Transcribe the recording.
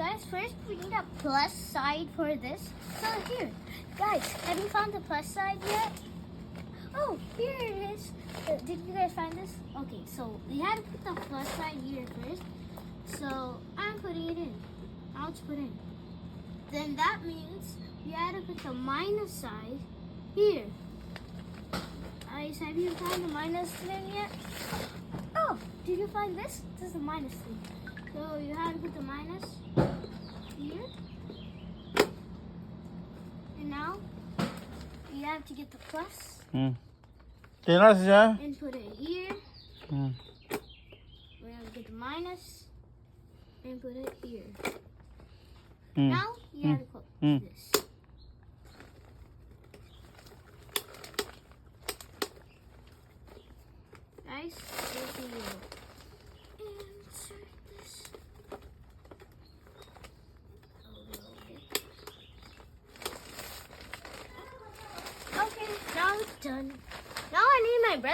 guys, first we need a plus side for this. So here, guys, have you found the plus side yet? Oh, here it is. Did you guys find this? Okay, so we had to put the plus side here first. So I'm putting it in. I'll just put it in. Then that means we had to put the minus side here. Guys, have you found the minus thing yet? Oh, did you find this? This is the minus thing. So you have to put the minus here. And now you have to get the plus. And put it here. We have to get the minus and put it here. Now you have to put this. Guys, here's the insert this. Okay, now it's done. Now I need my brother